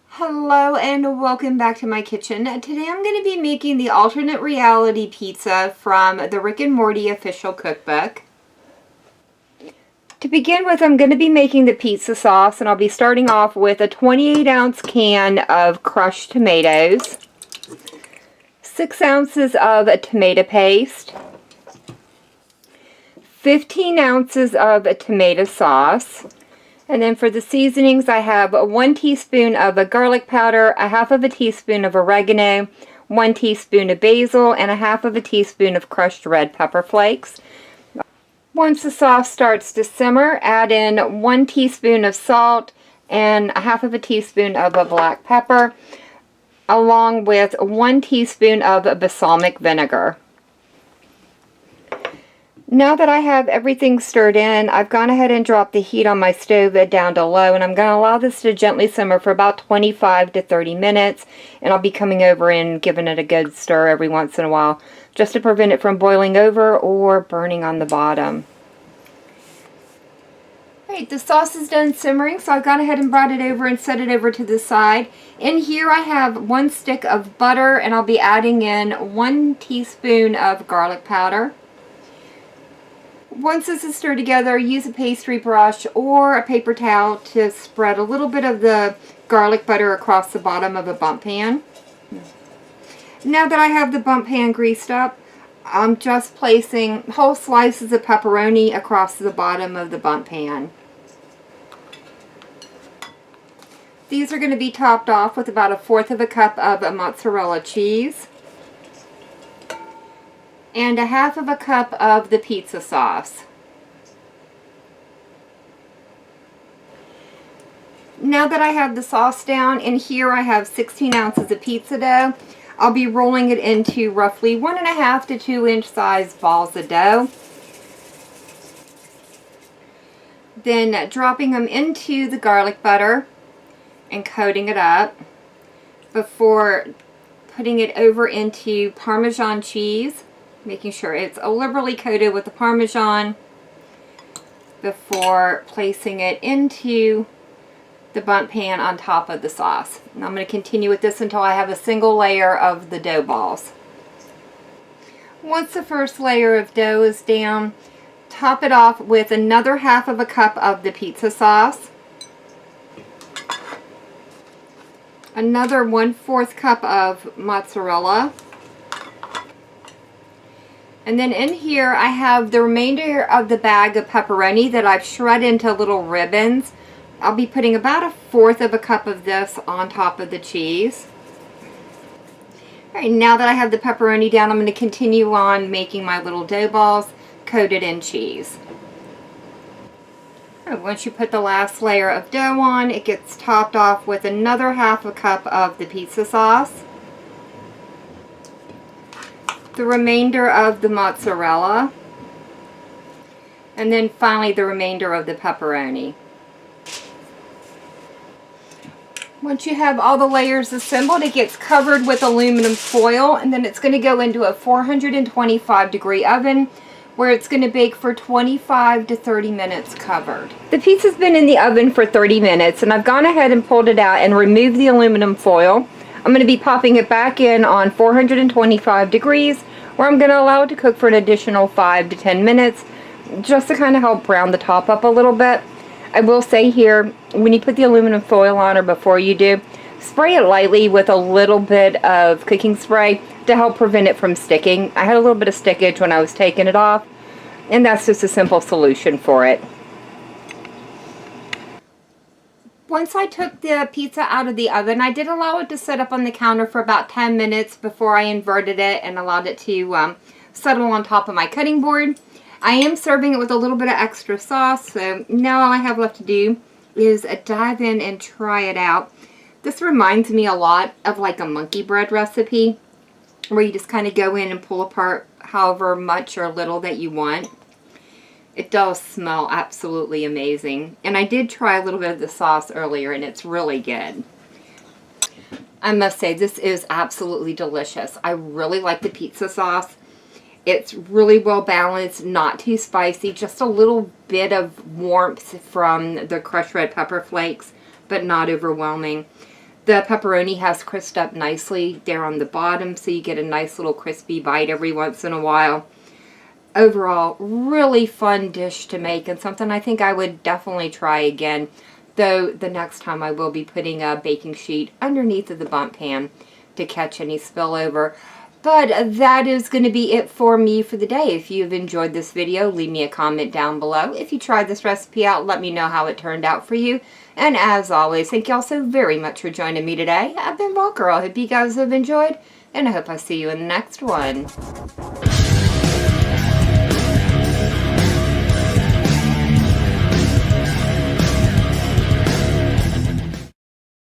Hello and welcome back to my kitchen. Today I'm going to be making the alternate reality pizza from the Rick and Morty official cookbook. To begin with, I'm going to be making the pizza sauce, and I'll be starting off with a 28-ounce can of crushed tomatoes, 6 ounces of tomato paste, 15 ounces of tomato sauce. And then for the seasonings, I have 1 teaspoon of garlic powder, a half of a teaspoon of oregano, 1 teaspoon of basil, and a half of a teaspoon of crushed red pepper flakes. Once the sauce starts to simmer, add in 1 teaspoon of salt and a half of a teaspoon of black pepper, along with 1 teaspoon of balsamic vinegar. Now that I have everything stirred in, I've gone ahead and dropped the heat on my stove down to low, and I'm going to allow this to gently simmer for about 25 to 30 minutes, and I'll be coming over and giving it a good stir every once in a while, just to prevent it from boiling over or burning on the bottom. Alright, the sauce is done simmering, so I've gone ahead and brought it over and set it over to the side. In here I have 1 stick of butter, and I'll be adding in 1 teaspoon of garlic powder. Once this is stirred together, use a pastry brush or a paper towel to spread a little bit of the garlic butter across the bottom of a bump pan. Now that I have the bump pan greased up, I'm just placing whole slices of pepperoni across the bottom of the bump pan. These are going to be topped off with about 1/4 of a cup of mozzarella cheese and 1/2 of a cup of the pizza sauce. Now that I have the sauce down, in here I have 16 ounces of pizza dough. I'll be rolling it into roughly 1.5 to 2 inch size balls of dough. Then dropping them into the garlic butter and coating it up before putting it over into Parmesan cheese, making sure it's liberally coated with the Parmesan before placing it into the bump pan on top of the sauce. And I'm going to continue with this until I have a single layer of the dough balls. Once the first layer of dough is down, top it off with another 1/2 of a cup of the pizza sauce, another 1/4 cup of mozzarella, and then in here I have the remainder of the bag of pepperoni that I've shredded into little ribbons. I'll be putting about 1/4 of a cup of this on top of the cheese. Alright, now that I have the pepperoni down, I'm going to continue on making my little dough balls coated in cheese. Once you put the last layer of dough on, it gets topped off with another 1/2 a cup of the pizza sauce, the remainder of the mozzarella, and then finally the remainder of the pepperoni. Once you have all the layers assembled, it gets covered with aluminum foil, and then it's going to go into a 425-degree oven where it's going to bake for 25 to 30 minutes covered. The pizza's been in the oven for 30 minutes, and I've gone ahead and pulled it out and removed the aluminum foil. I'm going to be popping it back in on 425 degrees, where I'm going to allow it to cook for an additional 5 to 10 minutes, just to kind of help brown the top up a little bit. I will say here, when you put the aluminum foil on, or before you do, spray it lightly with a little bit of cooking spray to help prevent it from sticking. I had a little bit of stickage when I was taking it off, and that's just a simple solution for it. Once I took the pizza out of the oven, I did allow it to sit up on the counter for about 10 minutes before I inverted it and allowed it to settle on top of my cutting board. I am serving it with a little bit of extra sauce, so now all I have left to do is dive in and try it out. This reminds me a lot of like a monkey bread recipe, where you just kind of go in and pull apart however much or little that you want. It does smell absolutely amazing. And I did try a little bit of the sauce earlier, and it's really good. I must say, this is absolutely delicious. I really like the pizza sauce. It's really well balanced, not too spicy, just a little bit of warmth from the crushed red pepper flakes, but not overwhelming. The pepperoni has crisped up nicely there on the bottom, so you get a nice little crispy bite every once in a while. Overall, really fun dish to make, and something I think I would definitely try again, though the next time I will be putting a baking sheet underneath of the bundt pan to catch any spillover. But that is going to be it for me for the day. If you've enjoyed this video, leave me a comment down below. If you tried this recipe out, let me know how it turned out for you. And as always, thank you all so very much for joining me today. I've been Girl. I hope you guys have enjoyed, and I hope I see you in the next one.